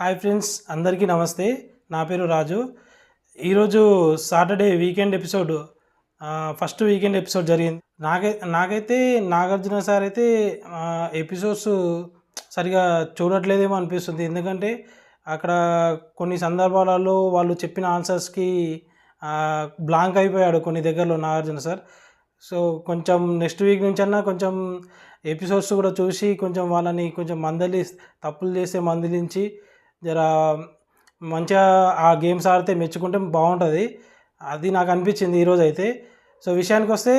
Hi friends, అందరికీ నమస్తే. నా పేరు రాజు. ఈరోజు Saturday weekend episode, first weekend episode జరిగింది. నాకైతే నాగార్జున సార్ అయితే ఎపిసోడ్స్ సరిగా చూడట్లేదేమో అనిపిస్తుంది. ఎందుకంటే అక్కడ కొన్ని సందర్భాలలో వాళ్ళు చెప్పిన ఆన్సర్స్కి బ్లాంక్ అయిపోయాడు కొన్ని దగ్గరలో నాగార్జున సార్. సో కొంచెం నెక్స్ట్ వీక్ నుంచన్నా కొంచెం ఎపిసోడ్స్ కూడా చూసి కొంచెం వాళ్ళని కొంచెం తప్పులు చేస్తే మందలించి జర మంచిగా ఆ గేమ్స్ ఆడితే మెచ్చుకుంటే బాగుంటుంది. అది నాకు అనిపించింది ఈరోజు అయితే. సో విషయానికి వస్తే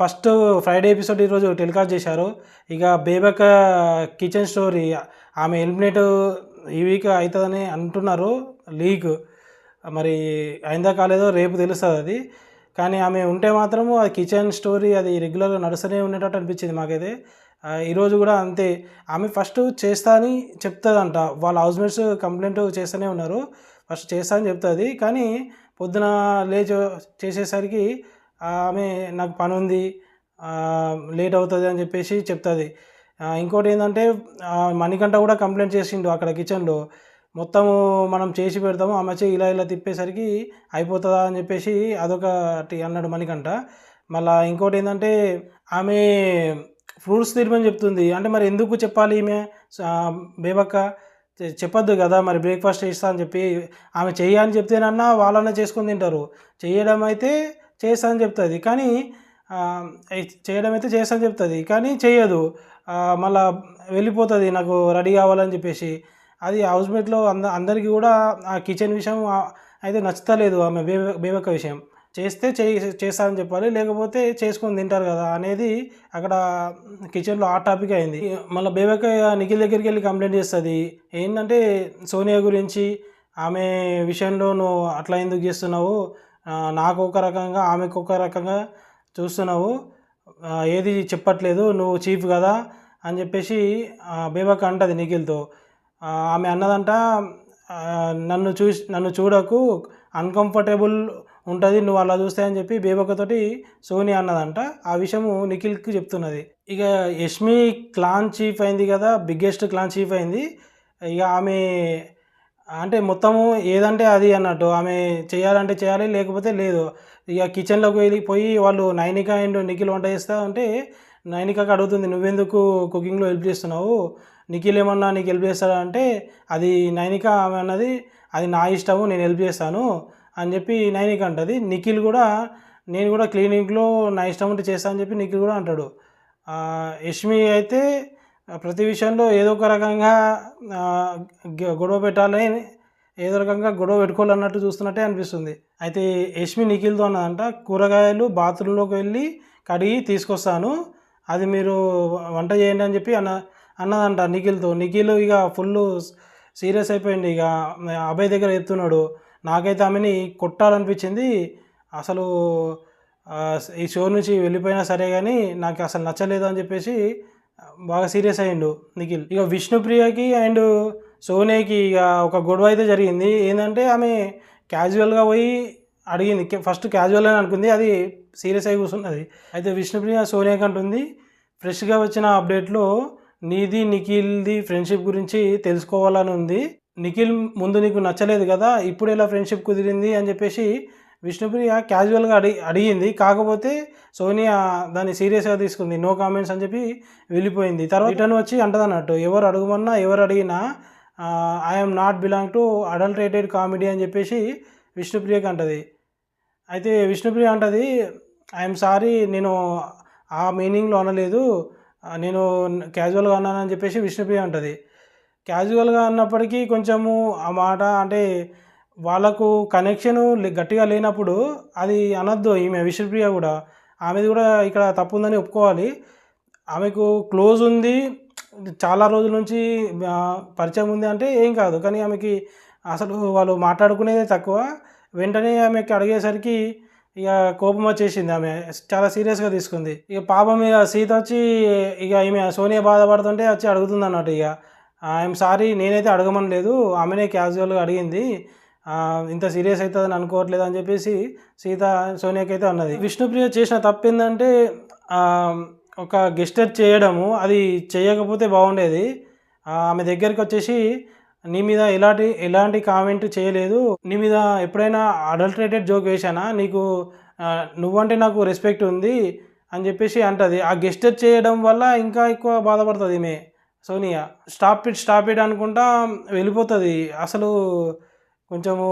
ఫస్ట్ ఫ్రైడే ఎపిసోడ్ ఈరోజు టెలికాస్ట్ చేశారు. ఇక బేబక్క కిచెన్ స్టోరీ, ఆమె ఎలిమినేట్ ఈ వీక్ అవుతుందని అంటున్నారు లీక్. మరి అయిందా కాలేదో రేపు తెలుస్తుంది అది. కానీ ఆమె ఉంటే మాత్రము అది కిచెన్ స్టోరీ అది రెగ్యులర్గా నడుస్తూనే ఉండేటట్టు అనిపించింది మాకైతే. ఈరోజు కూడా అంతే. ఆమె ఫస్ట్ చేస్తా అని చెప్తుందంట. వాళ్ళ హౌస్మేట్స్ కంప్లైంట్ చేస్తూనే ఉన్నారు. ఫస్ట్ చేస్తా అని చెప్తుంది, కానీ పొద్దున లేచి చేసేసరికి ఆమె నాకు పని ఉంది, లేట్ అవుతుంది అని చెప్పేసి చెప్తుంది. ఇంకోటి ఏంటంటే మణికంఠ కూడా కంప్లైంట్ చేసిండు అక్కడ కిచెన్లో. మొత్తము మనం చేసి పెడతాము, ఆమె వచ్చి ఇలా ఇలా తిప్పేసరికి అయిపోతుందా అని చెప్పేసి అదొకటి అన్నాడు మణికంఠ. మళ్ళీ ఇంకోటి ఏంటంటే ఆమె ఫ్రూట్స్ తినమని చెప్తుంది. అంటే మరి ఎందుకు చెప్పాలి ఈమె బేబక్క? చెప్పొద్దు కదా మరి బ్రేక్ఫాస్ట్ చేస్తా అని చెప్పి. ఆమె చెయ్య అని చెప్తేనన్నా వాళ్ళన్నా చేసుకొని తింటారు. చేయడం అయితే చేస్తా అని చెప్తుంది, కానీ చేయడం అయితే చేస్తా అని చెప్తుంది, కానీ చెయ్యదు. మళ్ళా వెళ్ళిపోతుంది నాకు రెడీ కావాలని చెప్పేసి. అది హౌస్మేట్లో అందరికీ కూడా ఆ కిచెన్ విషయం అయితే నచ్చుతలేదు. ఆమె బేబక్క విషయం చేస్తే చేస్తా అని చెప్పాలి, లేకపోతే చేసుకొని తింటారు కదా అనేది అక్కడ కిచెన్లో ఆ టాపిక్ అయింది. మళ్ళీ బేబక్క నిఖిల్ దగ్గరికి వెళ్ళి కంప్లైంట్ చేస్తుంది. ఏంటంటే సోనియా గురించి, ఆమె విషయంలో నువ్వు అట్లా ఎందుకు చేస్తున్నావు, నాకు ఒక రకంగా ఆమెకు ఒక రకంగా చూస్తున్నావు, ఏది చెప్పట్లేదు, నువ్వు చీఫ్ కదా అని చెప్పేసి బేబక్క అంటది నిఖిల్తో. ఆమె అన్నదంట, నన్ను చూడకు, అన్కంఫర్టబుల్ ఉంటుంది నువ్వు అలా చూస్తే అని చెప్పి బేబక్కతోటి సోనియా అన్నదంట. ఆ విషయము నిఖిల్కి చెప్తున్నది. ఇక యష్మి క్లాన్ చీఫ్ అయింది కదా, బిగ్గెస్ట్ క్లాన్ చీఫ్ అయింది. ఇక ఆమె అంటే మొత్తము ఏదంటే అది అన్నట్టు, ఆమె చేయాలంటే చేయాలి, లేకపోతే లేదు. ఇక కిచెన్లోకి వెళ్ళిపోయి వాళ్ళు నైనిక అండ్ నిఖిల్ వంట చేస్తా అంటే నైనికకి అడుగుతుంది, నువ్వెందుకు కుకింగ్లో హెల్ప్ చేస్తున్నావు, నిఖిల్ ఏమన్నా నీకు హెల్ప్ చేస్తాడా అంటే అది నైనిక ఆమె అన్నది, అది నా ఇష్టము, నేను హెల్ప్ చేస్తాను అని చెప్పి నైనిక అంటది. నిఖిల్ కూడా నేను కూడా క్లీనింగ్లో నా ఇష్టం ఉంటే చేస్తాను అని చెప్పి నిఖిల్ కూడా అంటాడు. యష్మి అయితే ప్రతి విషయంలో ఏదో ఒక రకంగా గొడవ పెట్టాలని, ఏదో రకంగా గొడవ పెట్టుకోవాలన్నట్టు చూస్తున్నట్టే అనిపిస్తుంది. అయితే యష్మి నిఖిల్తో అన్నదంట, కూరగాయలు బాత్రూంలోకి వెళ్ళి కడిగి తీసుకొస్తాను, అది మీరు వంట చేయండి అని చెప్పి అన్నదంట నిఖిల్తో. నిఖిల్ ఇక ఫుల్ సీరియస్ అయిపోయింది. ఇక అభయ్ దగ్గర చెప్తున్నాడు, నాకైతే ఆమెని కొట్టాలనిపించింది, అసలు ఈ షో నుంచి వెళ్ళిపోయినా సరే కానీ నాకు అసలు నచ్చలేదు అని చెప్పేసి బాగా సీరియస్ అయ్యిండు నిఖిల్. ఇక విష్ణుప్రియకి అండ్ సోనియాకి ఇక ఒక గొడవ అయితే జరిగింది. ఏంటంటే ఆమె క్యాజువల్గా పోయి అడిగింది, ఫస్ట్ క్యాజువల్ అని అనుకుంది, అది సీరియస్ అయి కూర్చున్నది. అయితే విష్ణుప్రియ సోనియాకి అంటుంది, ఫ్రెష్గా వచ్చిన అప్డేట్లో నీది నిఖిల్ది ఫ్రెండ్షిప్ గురించి తెలుసుకోవాలని ఉంది. నిఖిల్ ముందు నీకు నచ్చలేదు కదా, ఇప్పుడు ఎలా ఫ్రెండ్షిప్ కుదిరింది అని చెప్పేసి విష్ణుప్రియ క్యాజువల్గా అడిగింది. కాకపోతే సోనియా దాన్ని సీరియస్గా తీసుకుంది, నో కామెంట్స్ అని చెప్పి వెళ్ళిపోయింది. తర్వాత రిటర్న్ వచ్చి అంటది అన్నట్టు, ఎవరు అడగమన్నా ఎవరు అడిగినా I'm not belong to adulterated comedy అని చెప్పేసి విష్ణుప్రియకి అంటది. అయితే విష్ణుప్రియ అంటది, ఐఎమ్ సారీ, నేను ఆ మీనింగ్లో అనలేదు, నేను క్యాజువల్గా అన్నానని చెప్పేసి విష్ణుప్రియ అంటది. క్యాజువల్గా అన్నప్పటికీ కొంచెము ఆ మాట అంటే వాళ్ళకు కనెక్షను గట్టిగా లేనప్పుడు అది అనొద్దు. ఈమె విష్ణుప్రియ కూడా ఆమెది కూడా ఇక్కడ తప్పు ఉందని ఒప్పుకోవాలి. ఆమెకు క్లోజ్ ఉంది, చాలా రోజుల నుంచి పరిచయం ఉంది అంటే ఏం కాదు, కానీ ఆమెకి అసలు వాళ్ళు మాట్లాడుకునేదే తక్కువ. వెంటనే ఆమెకి అడిగేసరికి ఇక కోపం వచ్చేసింది, ఆమె చాలా సీరియస్గా తీసుకుంది. ఇక పాపం ఇక సీత వచ్చి ఇక ఈమె సోనియా బాధపడుతుంటే వచ్చి అడుగుతుంది అన్నట్టు. ఇక ఐఎమ్ సారీ, నేనైతే అడగమని లేదు, ఆమెనే క్యాజువల్గా అడిగింది, ఇంత సీరియస్ అవుతుందని అనుకోవట్లేదు అని చెప్పేసి సీత సోనియాకి అయితే అన్నది. విష్ణుప్రియ చేసిన తప్పు ఏంటంటే ఒక గెస్టర్ చేయడము, అది చేయకపోతే బాగుండేది. ఆమె దగ్గరికి వచ్చేసి నీ మీద ఎలాంటి కామెంట్ చేయలేదు. నీ మీద ఎప్పుడైనా అడల్టరేటెడ్ జోక్ వేశానా? నీకు నువ్వంటే నాకు రెస్పెక్ట్ ఉంది అని చెప్పేసి అంటది. ఆ గెస్చర్ చేయడం వల్ల ఇంకా ఎక్కువ బాధపడుతుంది ఈమె సోనియా. స్టాప్ ఇట్ అనుకుంటా వెళ్ళిపోతుంది. అసలు కొంచెము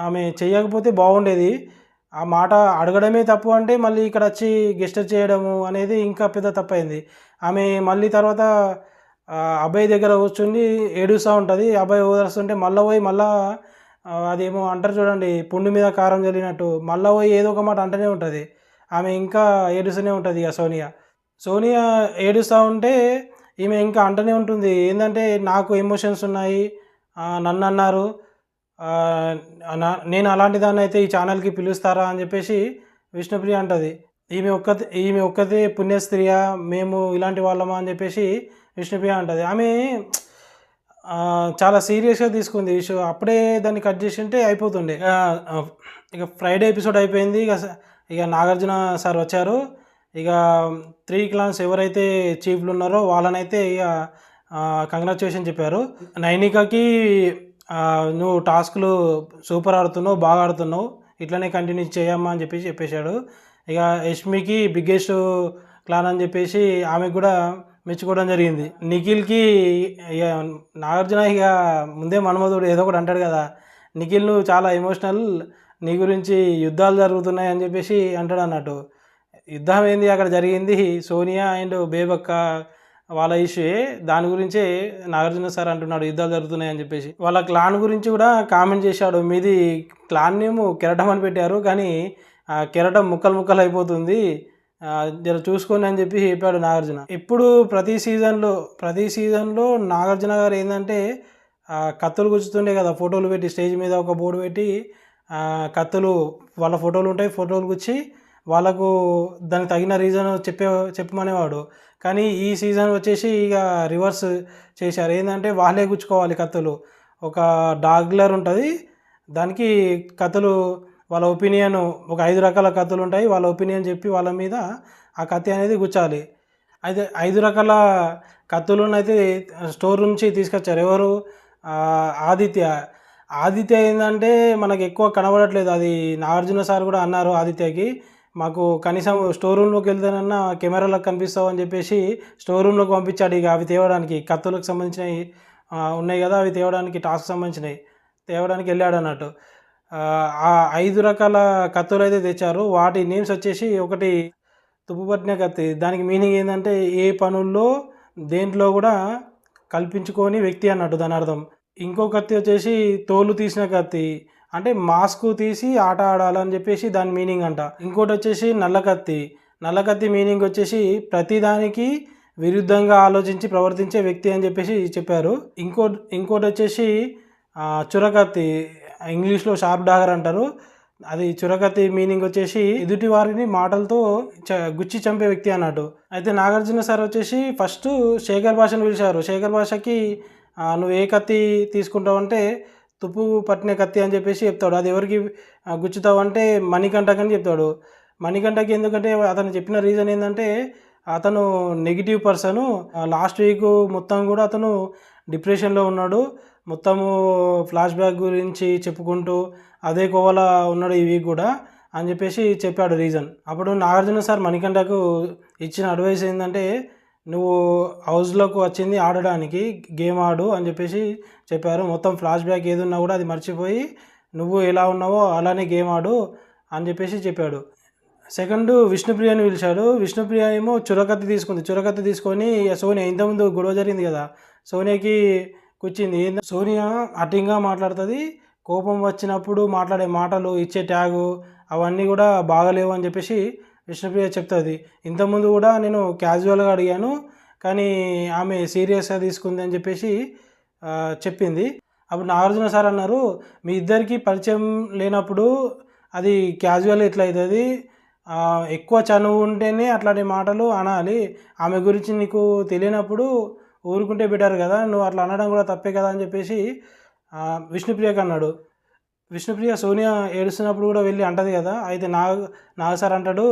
ఆమె చేయకపోతే బాగుండేది. ఆ మాట అడగడమే తప్పు అంటే మళ్ళీ ఇక్కడ వచ్చి గెస్చర్ చేయడము అనేది ఇంకా పెద్ద తప్పైంది. ఆమె మళ్ళీ తర్వాత అబ్బాయి దగ్గర కూర్చుండి ఏడుస్తూ ఉంటుంది. అబ్బాయి ఓదారుస్తుంటే మళ్ళీ పోయి అదేమో అంటారు చూడండి, పుండు మీద కారం చల్లినట్టు మళ్ళీ పోయి ఏదో ఒక మాట అంటూనే ఉంటుంది. ఆమె ఇంకా ఏడుస్తూనే ఉంటుంది. ఇక సోనియా ఏడుస్తూ ఉంటే ఈమె ఇంకా అంటూనే ఉంటుంది, ఏంటంటే నాకు ఎమోషన్స్ ఉన్నాయి, నన్ను అన్నారు, నేను అలాంటి దాన్ని అయితే ఈ ఛానల్కి పిలుస్తారా అని చెప్పేసి విష్ణుప్రియ అంటుంది. ఈమె ఒక్కతే పుణ్యస్త్రీయా, మేము ఇలాంటి వాళ్ళమా అని చెప్పేసి విష్ణుప్రియ అంటుంది. ఆమె చాలా సీరియస్గా తీసుకుంది ఇష్యూ. అప్పుడే దాన్ని కట్ చేసి ఉంటే అయిపోతుండే. ఇక ఫ్రైడే ఎపిసోడ్ అయిపోయింది. ఇక నాగార్జున సార్ వచ్చారు. ఇక 3 క్లాన్స్ ఎవరైతే చీఫ్లు ఉన్నారో వాళ్ళనైతే ఇక కంగ్రాచులేషన్ చెప్పారు. నైనికకి నువ్వు టాస్క్లు సూపర్ ఆడుతున్నావు, బాగా ఆడుతున్నావు, ఇట్లనే కంటిన్యూ చేయమ్మా అని చెప్పేశాడు. ఇక యష్మికి బిగ్గెస్ట్ క్లాన్ అని చెప్పేసి ఆమెకు కూడా మెచ్చుకోవడం జరిగింది. నిఖిల్కి ఇక నాగార్జున ఇక ముందే మన్మధుడు ఏదో ఒకటి అంటాడు కదా, నిఖిల్ నువ్వు చాలా ఎమోషనల్, నీ గురించి యుద్ధాలు జరుగుతున్నాయి అని చెప్పేసి అంటాడు అన్నట్టు. యుద్ధం ఏంది అక్కడ జరిగింది, సోనియా అండ్ బేబక్క వాళ్ళ ఇష్యూయే, దాని గురించే నాగార్జున సార్ అంటున్నాడు యుద్ధాలు జరుగుతున్నాయి అని చెప్పేసి. వాళ్ళ క్లాన్ గురించి కూడా కామెంట్ చేశాడు, మీది క్లాన్ నేమ్ కెరటం అని పెట్టారు, కానీ కెరటం ముక్కలు అయిపోతుంది, జర చూసుకోండి అని చెప్పాడు నాగార్జున. ఇప్పుడు ప్రతి సీజన్లో నాగార్జున గారు ఏంటంటే కత్తులు గుచ్చుతుండే కదా, ఫోటోలు పెట్టి స్టేజ్ మీద ఒక బోర్డు పెట్టి కత్తులు వాళ్ళ ఫోటోలు ఉంటాయి, ఫోటోలు గుచ్చి వాళ్ళకు దానికి తగిన రీజన్ చెప్పమనేవాడు. కానీ ఈ సీజన్ వచ్చేసి ఇక రివర్స్ చేశారు. ఏంటంటే వాళ్ళే గుచ్చుకోవాలి కత్తులు. ఒక డాగ్లర్ ఉంటుంది, దానికి కత్తులు వాళ్ళ ఒపీనియన్, ఒక 5 రకాల కత్తులు ఉంటాయి, వాళ్ళ ఒపీనియన్ చెప్పి వాళ్ళ మీద ఆ కత్తి అనేది గుచ్చాలి. అయితే 5 రకాల కత్తులను అయితే స్టోర్ నుంచి తీసుకొచ్చారు. ఎవరు? ఆదిత్య ఏంటంటే మనకు ఎక్కువ కనబడట్లేదు. అది నాగార్జున సార్ కూడా అన్నారు ఆదిత్యకి, మాకు కనీసం స్టోర్ రూమ్లోకి వెళ్తేనన్నా కెమెరాలకు కనిపిస్తావు అని చెప్పేసి స్టోర్ రూమ్లోకి పంపించాడు. ఇక అవి తేవడానికి, కత్తులకు సంబంధించినవి ఉన్నాయి కదా, అవి తేవడానికి, టాస్క్ సంబంధించినవి తేవడానికి వెళ్ళాడు అన్నట్టు. ఆ 5 రకాల కత్తులు అయితే తెచ్చారు. వాటి నేమ్స్ వచ్చేసి, ఒకటి తుప్పుపట్టిన కత్తి, దానికి మీనింగ్ ఏంటంటే ఏ పనుల్లో దేంట్లో కూడా కల్పించుకొని వ్యక్తి అన్నట్టు దాని అర్థం. ఇంకో కత్తి వచ్చేసి తోలు తీసిన కత్తి, అంటే మాస్క్ తీసి ఆట ఆడాలని చెప్పేసి దాని మీనింగ్ అంట. ఇంకోటి వచ్చేసి నల్లకత్తి మీనింగ్ వచ్చేసి ప్రతిదానికి విరుద్ధంగా ఆలోచించి ప్రవర్తించే వ్యక్తి అని చెప్పేసి చెప్పారు. ఇంకోటి వచ్చేసి చురకత్తి, ఇంగ్లీష్లో షార్ప్ డాగర్ అంటారు. అది చురకత్తి మీనింగ్ వచ్చేసి ఎదుటి వారిని మాటలతో గుచ్చి చంపే వ్యక్తి అన్నట్టు. అయితే నాగార్జున సార్ వచ్చేసి ఫస్ట్ శేఖర్ భాషను పిలిచారు. శేఖర్ భాషకి నువ్వు ఏ కత్తి తీసుకుంటావు అంటే తుప్పు పట్టిన కత్తి అని చెప్పేసి చెప్తాడు. అది ఎవరికి గుచ్చుతావు అంటే మణికంఠకని చెప్తాడు. మణికంఠకి ఎందుకంటే అతను చెప్పిన రీజన్ ఏంటంటే అతను నెగిటివ్ పర్సను, లాస్ట్ వీక్ మొత్తం కూడా అతను డిప్రెషన్లో ఉన్నాడు, మొత్తము ఫ్లాష్ బ్యాక్ గురించి చెప్పుకుంటూ అదే కోవలా ఉన్నాడు ఈ వీక్ కూడా అని చెప్పేసి చెప్పాడు రీజన్. అప్పుడు నాగార్జున సార్ మణికంఠకు ఇచ్చిన అడ్వైస్ ఏంటంటే, నువ్వు హౌస్లోకి వచ్చింది ఆడడానికి, గేమ్ ఆడు అని చెప్పేసి చెప్పారు. మొత్తం ఫ్లాష్ బ్యాక్ ఏది ఉన్నా కూడా అది మర్చిపోయి నువ్వు ఎలా ఉన్నావో అలానే గేమ్ ఆడు అని చెప్పేసి చెప్పాడు. సెకండ్ విష్ణుప్రియని పిలిచాడు. విష్ణుప్రియ ఏమో చురకత్తి తీసుకుంది. చురకత్తి తీసుకొని సోనియా, ఇంతకుముందు గొడవ జరిగింది కదా, సోనియాకి కూర్చింది. సోనియా అటింగా మాట్లాడుతుంది, కోపం వచ్చినప్పుడు మాట్లాడే మాటలు, ఇచ్చే ట్యాగు అవన్నీ కూడా బాగలేవు అని చెప్పేసి విష్ణుప్రియ చెప్తుంది. ఇంతకుముందు కూడా నేను క్యాజువల్గా అడిగాను, కానీ ఆమె సీరియస్గా తీసుకుంది అని చెప్పేసి చెప్పింది. అప్పుడు నాగార్జున సార్ అన్నారు, మీ ఇద్దరికి పరిచయం లేనప్పుడు అది క్యాజువల్ ఎట్లా అవుతుంది, ఎక్కువ చనువు ఉంటేనే అట్లాంటి మాటలు అనాలి, ఆమె గురించి నీకు తెలియనప్పుడు ఊరుకుంటే బెటర్ కదా, నువ్వు అట్లా అనడం కూడా తప్పే కదా అని చెప్పేసి విష్ణుప్రియకి అన్నాడు. విష్ణుప్రియ సోనియా ఏడుస్తున్నప్పుడు కూడా వెళ్ళి అంటది కదా, అయితే నాగ సార్ అంటాడు,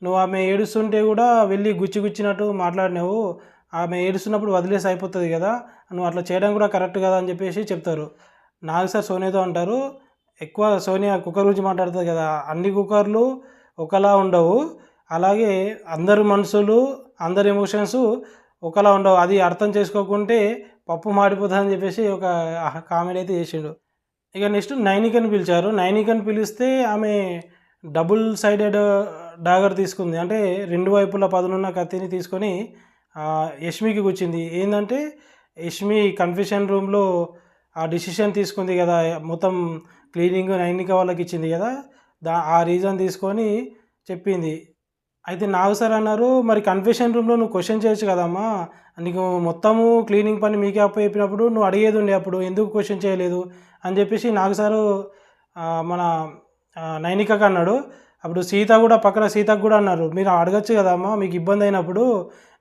నువ్వు ఆమె ఏడుస్తుంటే కూడా వెళ్ళి గుచ్చినట్టు మాట్లాడినావు, ఆమె ఏడుస్తున్నప్పుడు వదిలేసి అయిపోతుంది కదా, నువ్వు అట్లా చేయడం కూడా కరెక్ట్ కదా అని చెప్పేసి చెప్తారు. నాగ్ సార్ సోనియాతో అంటారు, ఎక్కువ సోనియా కుక్కర్ గురించి మాట్లాడుతుంది కదా, అన్ని కుక్కర్లు ఒకలా ఉండవు, అలాగే అందరు మనుషులు అందరి ఎమోషన్స్ ఒకలా ఉండవు, అది అర్థం చేసుకోకుంటే పప్పు మాడిపోతుందని చెప్పేసి ఒక కామెంట్ అయితే చేసిండు. ఇక నెక్స్ట్ నైనికని పిలిచారు. నైనికని పిలిస్తే ఆమె డబుల్ సైడెడ్ డాగర్ తీసుకుంది, అంటే రెండు వైపులా పదునున్న కత్తిని తీసుకొని యష్మికి కూర్చింది. ఏంటంటే యష్మి కన్ఫ్యూషన్ రూమ్లో ఆ డిసిషన్ తీసుకుంది కదా, మొత్తం క్లీనింగ్ నైనిక వాళ్ళకి ఇచ్చింది కదా, ఆ రీజన్ తీసుకొని చెప్పింది. అయితే నాగ్ సార్ అన్నారు, మరి కన్ఫెషన్ రూమ్లో నువ్వు క్వశ్చన్ చేయొచ్చు కదమ్మా, నీకు మొత్తము క్లీనింగ్ పని మీకే అప్పు చెప్పినప్పుడు నువ్వు అడిగేది ఉండే, అప్పుడు ఎందుకు క్వశ్చన్ చేయలేదు అని చెప్పేసి నాగ్ సారు మన నైనికకు అన్నాడు. అప్పుడు సీత కూడా పక్కన సీతకు కూడా అన్నారు, మీరు అడగచ్చు కదమ్మా, మీకు ఇబ్బంది అయినప్పుడు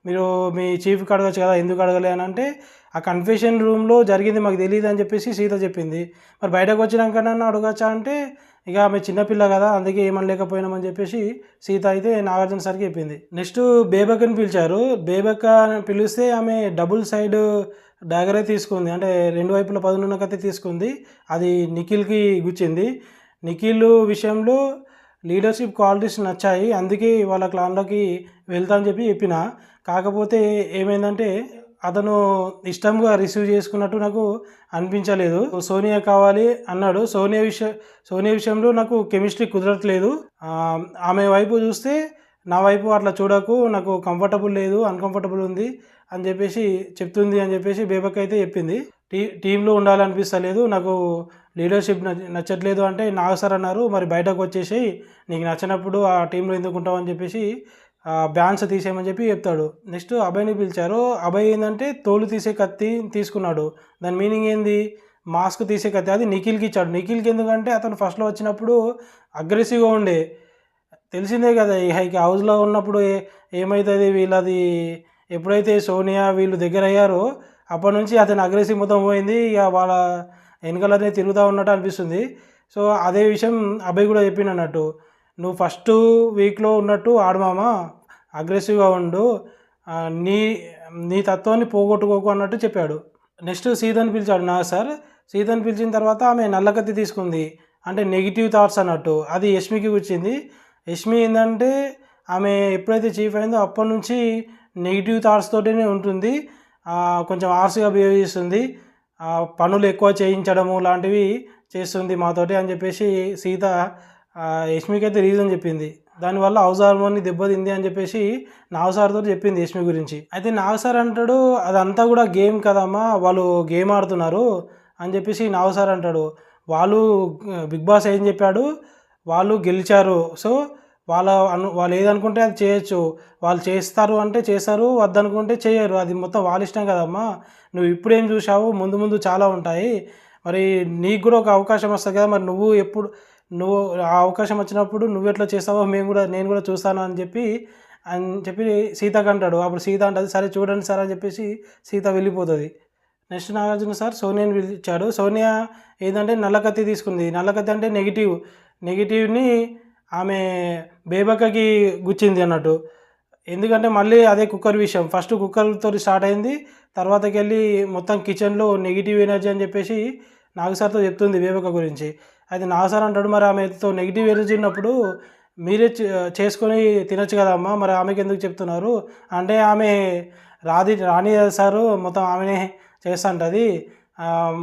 మీరు మీ చీఫ్కి అడగచ్చు కదా, ఎందుకు అడగలే అని అంటే, ఆ కన్ఫెషన్ రూమ్లో జరిగింది మాకు తెలియదు అని చెప్పేసి సీత చెప్పింది. మరి బయటకు వచ్చినాకన్నా అడగచ్చా అంటే, ఇక ఆమె చిన్నపిల్ల కదా, అందుకే ఏమనలేకపోయినామని చెప్పేసి సీత అయితే నాగార్జున సార్కి చెప్పింది. నెక్స్ట్ బేబక్కని పిలిచారు. బేబక్క పిలిస్తే ఆమె డబుల్ సైడ్ డాగరే తీసుకుంది, అంటే రెండు వైపుల పదునున్న కత్తి తీసుకుంది, అది నిఖిల్కి గుచ్చింది. నిఖిల్ విషయంలో లీడర్షిప్ క్వాలిటీస్ నచ్చాయి, అందుకే వాళ్ళ క్లాన్లోకి వెళ్తా అని చెప్పిన, కాకపోతే ఏమైందంటే అతను ఇష్టంగా రిసీవ్ చేసుకున్నట్టు నాకు అనిపించలేదు. సోనియా కావాలి అన్నాడు. సోనియా విషయంలో నాకు కెమిస్ట్రీ కుదరట్లేదు, ఆమె వైపు చూస్తే నా వైపు అట్లా చూడకు, నాకు కంఫర్టబుల్ లేదు, అన్కంఫర్టబుల్ ఉంది అని చెప్పేసి చెప్తుంది అని చెప్పేసి బేబక్ అయితే చెప్పింది. టీంలో ఉండాలనిపిస్తలేదు, నాకు లీడర్షిప్ నచ్చట్లేదు అంటే నాగ్ సార్ అన్నారు, మరి బయటకు వచ్చేసి నీకు నచ్చినప్పుడు ఆ టీంలో ఎందుకు ఉంటావు అని చెప్పేసి బ్యాన్స్ తీసేయమని చెప్పి చెప్తాడు. నెక్స్ట్ అభయ్ని పిలిచారు. అభయ్ ఏంటంటే తోలు తీసే కత్తి తీసుకున్నాడు. దాని మీనింగ్ ఏంది, మాస్క్ తీసే కత్తి, అది నిఖిల్కి ఇచ్చాడు. నిఖిల్కి ఎందుకంటే అతను ఫస్ట్లో వచ్చినప్పుడు అగ్రెసివ్గా ఉండే, తెలిసిందే కదా ఈ హౌస్లో ఉన్నప్పుడు ఏమవుతుంది వీళ్ళది, ఎప్పుడైతే సోనియా వీళ్ళు దగ్గర అయ్యారో అప్పటి నుంచి అతని అగ్రెసివ్ మొత్తం పోయింది, ఇక వాళ్ళ వెనకాలనే తిరుగుతూ ఉన్నట్టు అనిపిస్తుంది. సో అదే విషయం అభయ్ కూడా చెప్పిండు అన్నట్టు, నువ్వు ఫస్ట్ వీక్లో ఉన్నట్టు ఆడమామా, అగ్రెసివ్గా ఉండు, నీ నీ తత్వాన్ని పోగొట్టుకోకు అన్నట్టు చెప్పాడు. నెక్స్ట్ సీతని పిలిచాడు నా సార్. సీతని పిలిచిన తర్వాత ఆమె నల్లకత్తి తీసుకుంది, అంటే నెగిటివ్ థాట్స్ అన్నట్టు, అది యష్మికి వచ్చింది. యష్మి ఏంటంటే ఆమె ఎప్పుడైతే చీఫ్ అయిందో అప్పటి నుంచి నెగిటివ్ థాట్స్ తోటినే ఉంటుంది, కొంచెం హార్ష్గా బిహేవ్ చేస్తుంది, పనులు ఎక్కువ చేయించడము లాంటివి చేస్తుంది మాతోటి అని చెప్పేసి సీత యష్మికి అయితే రీజన్ చెప్పింది. దానివల్ల హౌస్ హార్మోన్ని దెబ్బతింది అని చెప్పేసి నాగ్ సార్తో చెప్పింది యష్మి గురించి. అయితే నాగ్ సార్ అంటాడు, అదంతా కూడా గేమ్ కదమ్మా, వాళ్ళు గేమ్ ఆడుతున్నారు అని చెప్పేసి నాగ్ సార్ అంటాడు. వాళ్ళు బిగ్ బాస్ ఏం చెప్పాడు, వాళ్ళు గెలిచారు, సో వాళ్ళు ఏదనుకుంటే అది చేయొచ్చు, వాళ్ళు చేస్తారు అంటే చేస్తారు, వద్దనుకుంటే చేయరు, అది మొత్తం వాళ్ళ ఇష్టం కదమ్మా, నువ్వు ఇప్పుడేం చూసావు, ముందు ముందు చాలా ఉంటాయి, మరి నీకు కూడా ఒక అవకాశం వస్తుంది కదా, మరి నువ్వు ఆ అవకాశం వచ్చినప్పుడు నువ్వు ఎట్లా చేస్తావో నేను కూడా చూస్తాను అని చెప్పి సీతకు అంటాడు. అప్పుడు సీత అంటుంది, సరే చూడండి సార్ అని చెప్పేసి సీత వెళ్ళిపోతుంది. నెక్స్ట్ నాగార్జున సార్ సోనియాని పిలిచాడు. సోనియా ఏంటంటే నల్లకత్తి తీసుకుంది. నల్లకత్తి అంటే నెగిటివ్ని ఆమె బేబక్కకి గుచ్చింది అన్నట్టు, ఎందుకంటే మళ్ళీ అదే కుక్కర్ విషయం, ఫస్ట్ కుక్కర్తో స్టార్ట్ అయింది, తర్వాతకి వెళ్ళి మొత్తం కిచెన్లో నెగిటివ్ ఎనర్జీ అని చెప్పేసి నాగ్ సార్తో చెప్తుంది బేబక్క గురించి. అయితే నాగ్ సార్ అంటాడు, మరి ఆమెతో నెగిటివ్ ఎనర్జీ ఉన్నప్పుడు మీరే చేసుకొని తినొచ్చు కదమ్మా, మరి ఆమెకి ఎందుకు చెప్తున్నారు అంటే, ఆమె రాణి సారు మొత్తం ఆమెనే చేస్తుంటుంది,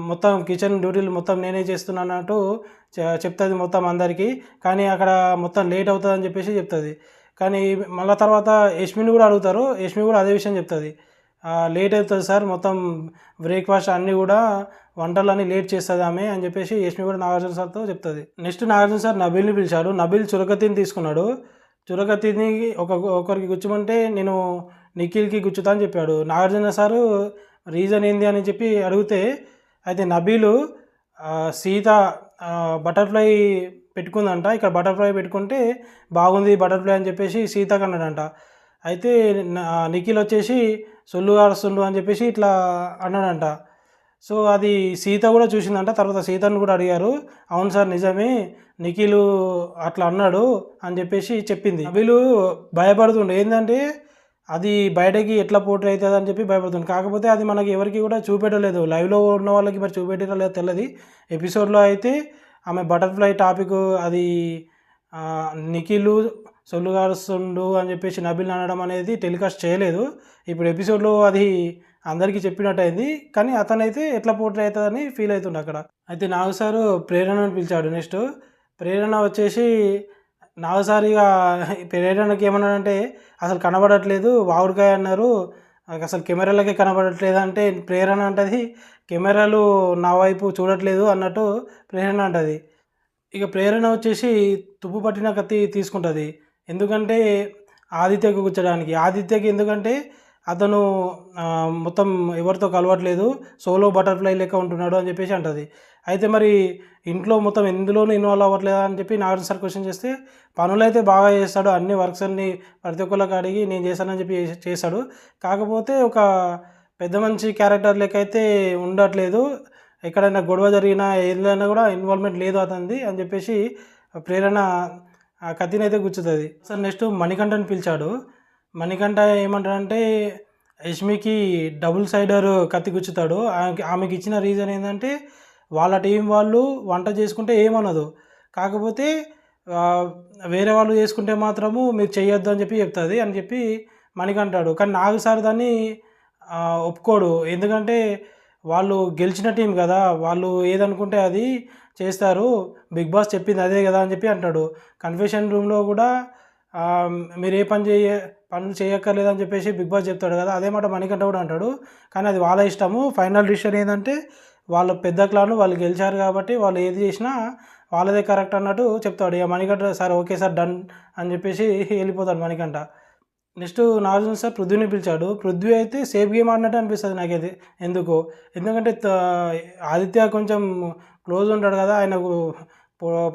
మొత్తం కిచెన్ డ్యూటీలు మొత్తం నేనే చేస్తున్నానట్టు చెప్తుంది మొత్తం అందరికీ, కానీ అక్కడ మొత్తం లేట్ అవుతుంది అని చెప్పేసి చెప్తుంది. కానీ మళ్ళీ తర్వాత యష్మిని కూడా అడుగుతారు, యష్మి కూడా అదే విషయం చెప్తుంది, లేట్ అవుతుంది సార్, మొత్తం బ్రేక్ఫాస్ట్ అన్నీ కూడా వంటలన్నీ లేట్ చేస్తుంది ఆమె అని చెప్పేసి యష్మి కూడా నాగార్జున సార్తో చెప్తుంది. నెక్స్ట్ నాగార్జున సార్ నబీల్ని పిలిచాడు. నబీల్ చురకత్తిని తీసుకున్నాడు. చురకత్తిని ఒకరికి గుచ్చమంటే నేను నిఖిల్కి గుచ్చుతా అని చెప్పాడు. నాగార్జున సారు రీజన్ ఏంది అని చెప్పి అడిగితే, అయితే నబీలు సీత బటర్ఫ్లై పెట్టుకుందంట, ఇక్కడ బటర్ఫ్లై పెట్టుకుంటే బాగుంది బటర్ఫ్లై అని చెప్పేసి సీతకు అన్నాడంట. అయితే నిఖిల్ వచ్చేసి సొల్లు కారుస్తుండు అని చెప్పేసి ఇట్లా అన్నాడంట. సో అది సీత కూడా చూసిందంట. తర్వాత సీతను కూడా అడిగారు, అవును సార్ నిజమే, నిఖిల్ అట్లా అన్నాడు అని చెప్పేసి చెప్పింది. వీళ్ళు భయపడుతుండే, ఏంటంటే అది బయటకి ఎట్లా పోర్ట్రే అవుతుంది అని చెప్పి భయపడుతుంది. కాకపోతే అది మనకి ఎవరికి కూడా చూపెట్టలేదు. లైవ్లో ఉన్న వాళ్ళకి మరి చూపెట్టారో లేదో తెలియదు. ఎపిసోడ్లో అయితే ఆమె బటర్ఫ్లై టాపిక్ అది నిఖిల్ సొల్లుగారుస్తుండు అని చెప్పేసి నబిల్ అనడం అనేది టెలికాస్ట్ చేయలేదు. ఇప్పుడు ఎపిసోడ్లో అది అందరికీ చెప్పినట్టు అయింది. కానీ అతనైతే ఎట్లా పోర్ట్రే అవుతుందని ఫీల్ అవుతుండే అక్కడ. అయితే నాగు సారు ప్రేరణను పిలిచాడు. నెక్స్ట్ ప్రేరణ వచ్చేసి నాగు సార్ ఇక ప్రేరణకి ఏమన్నాడంటే అసలు కనబడట్లేదు వాగుడుకాయ అన్నారు, నాకు అసలు కెమెరాలకే కనబడట్లేదు అంటే ప్రేరణ అంటది కెమెరాలు నా వైపు చూడట్లేదు అన్నట్టు ప్రేరణ అంటది. ఇక ప్రేరణ వచ్చేసి తుప్పు పట్టిన కత్తి తీసుకుంటుంది. ఎందుకంటే ఆదిత్యకు కూర్చోడానికి. ఆదిత్యకి ఎందుకంటే అతను మొత్తం ఎవరితో కలవట్లేదు, సోలో బటర్ఫ్లై లెక్క ఉంటున్నాడు అని చెప్పేసి అంటుంది. అయితే మరి ఇంట్లో మొత్తం ఎందులోనూ ఇన్వాల్వ్ అవ్వట్లేదా అని చెప్పి నాగార్జున సార్ క్వశ్చన్ చేస్తే పనులైతే బాగా చేస్తాడు, అన్ని వర్క్స్ అన్ని ప్రతి ఒక్కరికి అడిగి నేను చేశానని చెప్పి చేశాడు. కాకపోతే ఒక పెద్ద మంచి క్యారెక్టర్ లెక్క అయితే ఉండట్లేదు, ఎక్కడైనా గొడవ జరిగినా ఏదైనా కూడా ఇన్వాల్వ్మెంట్ లేదు అతనిది అని చెప్పేసి ప్రేరణ కత్తిని అయితే గుచ్చుతుంది. సార్ నెక్స్ట్ మణికంఠని పిలిచాడు. మణికంఠ ఏమంటాడంటే యష్మికి డబుల్ సైడర్ కత్తి గుచ్చుతాడు. ఆమెకి ఇచ్చిన రీజన్ ఏంటంటే వాళ్ళ టీం వాళ్ళు వంట చేసుకుంటే ఏమనదు, కాకపోతే వేరే వాళ్ళు చేసుకుంటే మాత్రము మీరు చేయొద్దు అని చెప్పి చెప్తుంది అని చెప్పి మణికంఠాడు. కానీ నాగు సార్ దాన్ని ఒప్పుకోడు. ఎందుకంటే వాళ్ళు గెలిచిన టీం కదా, వాళ్ళు ఏదనుకుంటే అది చేస్తారు, బిగ్ బాస్ చెప్పింది అదే కదా అని చెప్పి అంటాడు. కన్ఫెషన్ రూమ్లో కూడా మీరు ఏ పనులు చేయక్కర్లేదని చెప్పేసి బిగ్ బాస్ చెప్తాడు కదా, అదే మాట మణికంఠ కూడా అంటాడు. కానీ అది వాళ్ళ ఇష్టము. ఫైనల్ డిసిషన్ ఏంటంటే వాళ్ళ పెద్ద క్లాను వాళ్ళు గెలిచారు కాబట్టి వాళ్ళు ఏది చేసినా వాళ్ళదే కరెక్ట్ అన్నట్టు చెప్తాడు. ఇక Manikanta sir okay sir done అని చెప్పేసి వెళ్ళిపోతాడు మణికంఠ. నెక్స్ట్ నాగార్జున సార్ పృథ్వీని పిలిచాడు. పృథ్వీ అయితే సేఫ్ గేమ్ ఆడినట్టు అనిపిస్తుంది నాకైతే. ఎందుకంటే ఆదిత్య కొంచెం క్లోజ్ ఉంటాడు కదా, ఆయనకు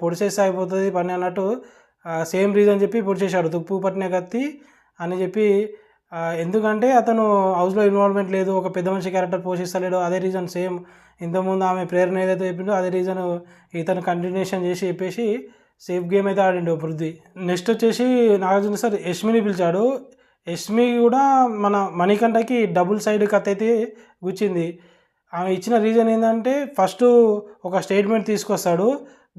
పొడిచేస్తే అయిపోతుంది పని అన్నట్టు సేమ్ రీజన్ చెప్పి పొడిచేశాడు, తుప్పు పట్టిన కత్తి అని చెప్పి. ఎందుకంటే అతను హౌస్లో ఇన్వాల్వ్మెంట్ లేదు, ఒక పెద్ద మనిషి క్యారెక్టర్ పోషిస్తలేడు, అదే రీజన్ సేమ్ ఇంతకుముందు ఆమె ప్రేరణ ఏదైతే చెప్పిండో అదే రీజన్ ఇతను కంటిన్యూషన్ చేసి చెప్పేసి సేఫ్ గేమ్ అయితే ఆడిండు పృథ్వీ. నెక్స్ట్ వచ్చేసి నాగార్జున సార్ యష్మిని పిలిచాడు. యష్మి కూడా మన మణికంఠకి డబుల్ సైడ్ కత్తి అయితే గుచ్చింది. ఆమె ఇచ్చిన రీజన్ ఏంటంటే ఫస్ట్ ఒక స్టేట్మెంట్ తీసుకొస్తాడు,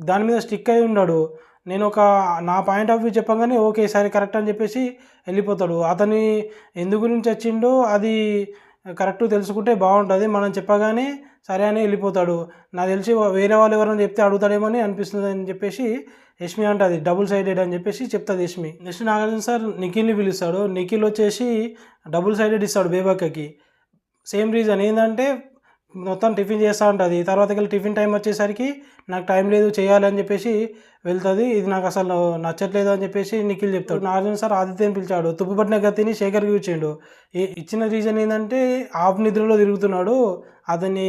దాని మీద స్టిక్ అయి ఉన్నాడు. నేను ఒక నా పాయింట్ ఆఫ్ వ్యూ చెప్పగానే ఓకే సరే కరెక్ట్ అని చెప్పేసి వెళ్ళిపోతాడు. అతని ఎందు గురించి వచ్చిండో అది కరెక్ట్ తెలుసుకుంటే బాగుంటుంది, మనం చెప్పగానే సరే అని వెళ్ళిపోతాడు. నాకు తెలిసి వేరే వాళ్ళు ఎవరైనా చెప్తే అడుగుతాడేమో అని అనిపిస్తుంది అని చెప్పేసి యష్మి అంటుంది డబుల్ సైడెడ్ అని చెప్పేసి చెప్తుంది యష్మి. నెక్స్ట్ నాగార్జున సార్ నిఖిల్ని పిలుస్తాడు. నిఖిల్ వచ్చేసి డబుల్ సైడెడ్ ఇస్తాడు బేబక్కకి. సేమ్ రీజన్ ఏంటంటే మొత్తం టిఫిన్ చేస్తూ ఉంటుంది, తర్వాతకి టిఫిన్ టైం వచ్చేసరికి నాకు టైం లేదు చేయాలి అని చెప్పేసి వెళ్తుంది. ఇది నాకు అసలు నచ్చట్లేదు అని చెప్పేసి నిఖిల్ చెప్తాడు. నాగార్జున సార్ ఆదిత్యని పిలిచాడు. తుప్పుపట్టిన గతిని శేఖర్కి ఇచ్చిండు. ఇచ్చిన రీజన్ ఏంటంటే ఆఫ్ నిద్రలో తిరుగుతున్నాడు, అతని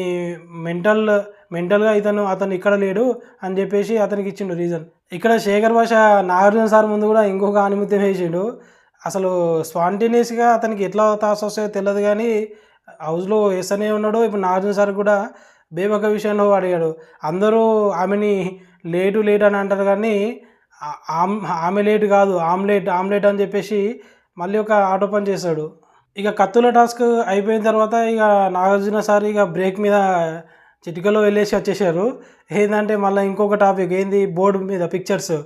మెంటల్గా అతను ఇక్కడ లేడు అని చెప్పేసి అతనికి ఇచ్చిండు రీజన్. ఇక్కడ శేఖర్ భాష నాగార్జున సార్ ముందు కూడా ఇంకొక ఆనిమిత్యం వేసిండు. అసలు స్పాంటేనియస్గా అతనికి ఎట్లా థాట్స్ వస్తాయో తెలియదు, కానీ హౌస్లో వేస్తూనే ఉన్నాడు. ఇప్పుడు నాగార్జున సార్ కూడా బేబక్క విషయంలో అడిగాడు. అందరూ ఆమెని లేటు అని అంటారు, కానీ ఆమె లేటు కాదు ఆమ్లెట్ అని చెప్పేసి మళ్ళీ ఒక ఆటో పని చేస్తాడు. ఇక కత్తుల టాస్క్ అయిపోయిన తర్వాత ఇక నాగార్జున సార్ ఇక బ్రేక్ మీద చిటికలో వెళ్ళేసి వచ్చేసారు. ఏంటంటే మళ్ళీ ఇంకొక టాపిక్ ఏంది, బోర్డు మీద పిక్చర్స్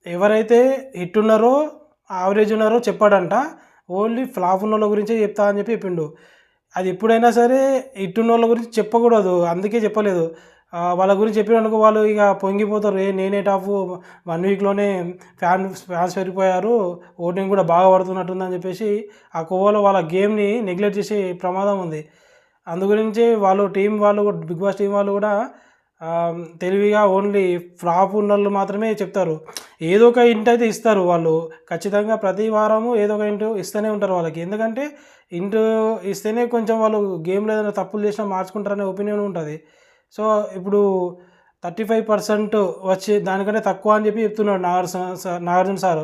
ఎవరైతే హిట్ ఉన్నారో యావరేజ్ ఉన్నారో చెప్పాడంట, ఓన్లీ ఫ్లాప్ ఉన్న వాళ్ళ గురించే చెప్తా అని చెప్పిండు. అది ఎప్పుడైనా సరే హిట్ ఉన్న వాళ్ళ గురించి చెప్పకూడదు, అందుకే చెప్పలేదు. వాళ్ళ గురించి చెప్పినందుకు వాళ్ళు ఇక పొంగిపోతారు, నేనే టాప్ 1 వీక్లోనే ఫ్యాన్స్ పెరిగిపోయారు, ఓటింగ్ కూడా బాగా పడుతున్నట్టుందని చెప్పేసి ఆ కోవలో వాళ్ళ గేమ్ని నెగ్లెక్ట్ చేసే ప్రమాదం ఉంది. అందుగురించే వాళ్ళు బిగ్ బాస్ టీం వాళ్ళు కూడా తెలివిగా ఓన్లీ ఫ్లాప్ ఉన్న వాళ్ళు మాత్రమే చెప్తారు. ఏదో ఒక ఇంట్ అయితే ఇస్తారు వాళ్ళు ఖచ్చితంగా, ప్రతి వారము ఏదో ఒక ఇంట్ ఇస్తూనే ఉంటారు వాళ్ళకి. ఎందుకంటే ఇంట్ ఇస్తేనే కొంచెం వాళ్ళు గేమ్లో ఏదైనా తప్పులు చేసినా మార్చుకుంటారనే ఒపీనియన్ ఉంటుంది. సో ఇప్పుడు 35% వచ్చి దానికంటే తక్కువ అని చెప్పి చెప్తున్నాడు నాగార్జున సార్.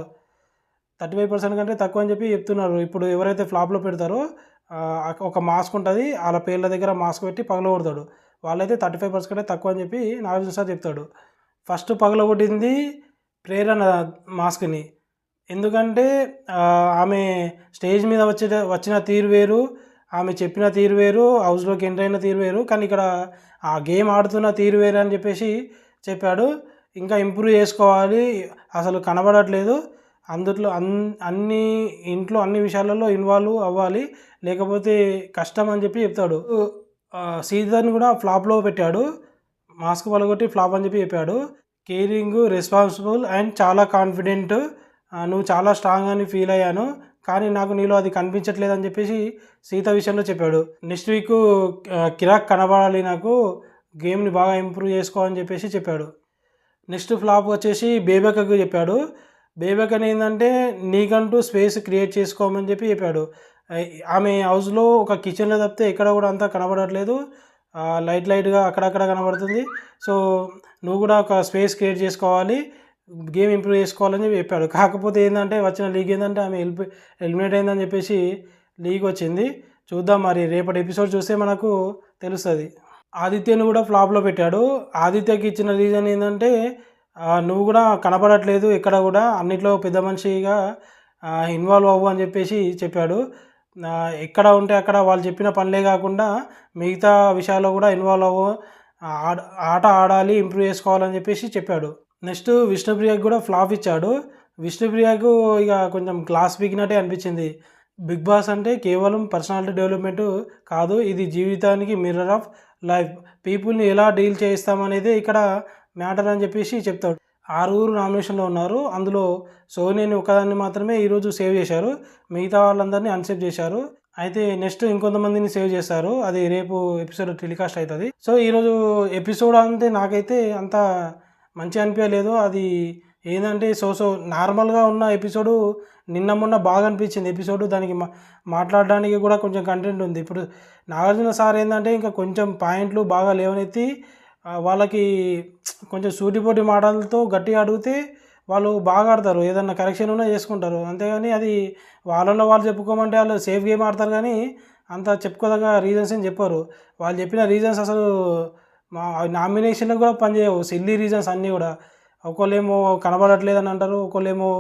35% కంటే తక్కువ అని చెప్పి చెప్తున్నారు. ఇప్పుడు ఎవరైతే ఫ్లాప్లో పెడతారో ఒక మాస్క్ ఉంటుంది, వాళ్ళ పేర్ల దగ్గర మాస్క్ పెట్టి పగలగొడతాడు. వాళ్ళైతే 35% కంటే తక్కువ అని చెప్పి నాగార్జున సార్ చెప్తాడు. ఫస్ట్ పగలగొట్టింది ప్రేరణ మాస్క్ని. ఎందుకంటే ఆమె స్టేజ్ మీద వచ్చిన తీరు వేరు, ఆమె చెప్పిన తీరు వేరు, హౌస్లోకి ఎంటర్ అయిన తీరు వేరు, కానీ ఇక్కడ ఆ గేమ్ ఆడుతున్న తీరు వేరు అని చెప్పేసి చెప్పాడు. ఇంకా ఇంప్రూవ్ చేసుకోవాలి, అసలు కనబడట్లేదు, అందుట్లో అన్ని ఇంట్లో అన్ని విషయాలలో ఇన్వాల్వ్ అవ్వాలి, లేకపోతే కష్టం అని చెప్పి చెప్తాడు. సీజన్ కూడా ఫ్లాప్లో పెట్టాడు, మాస్క్ పలగొట్టి ఫ్లాప్ అని చెప్పి చెప్పాడు. కేరింగ్, రెస్పాన్సిబుల్ అండ్ చాలా కాన్ఫిడెంట్, నువ్వు చాలా స్ట్రాంగ్ అని ఫీల్ అయ్యాను, కానీ నాకు నీలో అది కనిపించట్లేదు అని చెప్పేసి సీత విషయంలో చెప్పాడు. నెక్స్ట్ వీక్ కిరాక్ కనబడాలి, నాకు గేమ్ని బాగా ఇంప్రూవ్ చేసుకో అని చెప్పేసి చెప్పాడు. నెక్స్ట్ ఫ్లాప్ వచ్చేసి బేబకకు చెప్పాడు. బేబకని ఏంటంటే నీకంటూ స్పేస్ క్రియేట్ చేసుకోమని చెప్పి చెప్పాడు. ఆమె హౌస్లో ఒక కిచెన్లో తప్పితే ఎక్కడ కూడా అంతా కనబడట్లేదు, లైట్గా అక్కడక్కడ కనబడుతుంది. సో నువ్వు కూడా ఒక స్పేస్ క్రియేట్ చేసుకోవాలి, గేమ్ ఇంప్రూవ్ చేసుకోవాలని చెప్పి చెప్పాడు. కాకపోతే ఏంటంటే వచ్చిన లీగ్ ఏంటంటే ఆమె ఎలిమినేట్ అయిందని చెప్పేసి లీగ్ వచ్చింది. చూద్దాం మరి, రేపటి ఎపిసోడ్ చూస్తే మనకు తెలుస్తుంది. ఆదిత్యను కూడా ఫ్లాప్లో పెట్టాడు. ఆదిత్యకి ఇచ్చిన రీజన్ ఏంటంటే నువ్వు కూడా కనపడట్లేదు ఎక్కడ కూడా, అన్నిట్లో పెద్ద మనిషిగా ఇన్వాల్వ్ అవ్వు అని చెప్పేసి చెప్పాడు. ఎక్కడ ఉంటే అక్కడ వాళ్ళు చెప్పిన పనులే కాకుండా మిగతా విషయాల్లో కూడా ఇన్వాల్వ్ అవ్వు, ఆట ఆడాలి, ఇంప్రూవ్ చేసుకోవాలని చెప్పేసి చెప్పాడు. నెక్స్ట్ విష్ణుప్రియకు కూడా ఫ్లాప్ ఇచ్చాడు. విష్ణుప్రియకు ఇక కొంచెం క్లాస్ పీకినట్టే అనిపించింది. బిగ్ బాస్ అంటే కేవలం పర్సనాలిటీ డెవలప్మెంట్ కాదు, ఇది జీవితానికి మిర్రర్ ఆఫ్ లైఫ్, పీపుల్ని ఎలా డీల్ చేయిస్తామనేది ఇక్కడ మ్యాటర్ అని చెప్పేసి చెప్తాడు. 6 నామినేషన్లో ఉన్నారు, అందులో సోనియాని ఒకదాన్ని మాత్రమే ఈరోజు సేవ్ చేశారు, మిగతా వాళ్ళందరినీ అన్సేవ్ చేశారు. అయితే నెక్స్ట్ ఇంకొంతమందిని సేవ్ చేస్తారు, అది రేపు ఎపిసోడ్ టెలికాస్ట్ అవుతుంది. సో ఈరోజు ఎపిసోడ్ అంటే నాకైతే అంత మంచిగా అనిపించలేదు. అది ఏంటంటే నార్మల్గా ఉన్న ఎపిసోడు నిన్న మొన్న బాగా అనిపించింది ఎపిసోడ్, దానికి మాట్లాడడానికి కూడా కొంచెం కంటెంట్ ఉంది. ఇప్పుడు నాగార్జున సార్ ఏంటంటే ఇంకా కొంచెం పాయింట్లు బాగా లేవనెత్తి వాళ్ళకి కొంచెం సూటిపోటి మాటలతో గట్టిగా అడిగితే వాళ్ళు బాగా ఆడతారు, ఏదన్నా కరెక్షన్ ఉన్నా చేసుకుంటారు. అంతేగాని అది వాళ్ళలో వాళ్ళు చెప్పుకోమంటే వాళ్ళు సేఫ్ గేమ్ ఆడతారు, కానీ అంత చెప్పుకోదగ్గ రీజన్స్ ఏం చెప్పారు. వాళ్ళు చెప్పిన రీజన్స్ అసలు మా నామినేషన్లకు కూడా పనిచేయవు, సిల్లీ రీజన్స్ అన్నీ కూడా. ఒకళ్ళేమో కనబడట్లేదని అంటారు, ఒకళ్ళేమో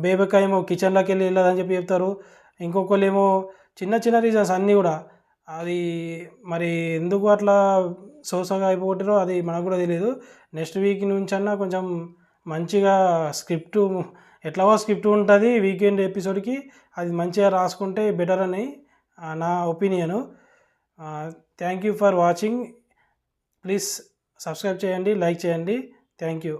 బేబక్క ఏమో కిచెన్లోకి వెళ్ళదని చెప్పి చెప్తారు, ఇంకొకళ్ళేమో చిన్న చిన్న రీజన్స్ అన్నీ కూడా. అది మరి ఎందుకు అట్లా సోసగా అయిపోతారో అది మనకు కూడా తెలియదు. నెక్స్ట్ వీక్ నుంచి అన్నా కొంచెం మంచిగా స్క్రిప్ట్, ఎట్లాగో స్క్రిప్ట్ ఉంటుంది వీకెండ్ ఎపిసోడ్కి, అది మంచిగా రాసుకుంటే బెటర్ అని నా opinion. Thank you for watching. Please subscribe చేయండి, లైక్ చేయండి. Thank you.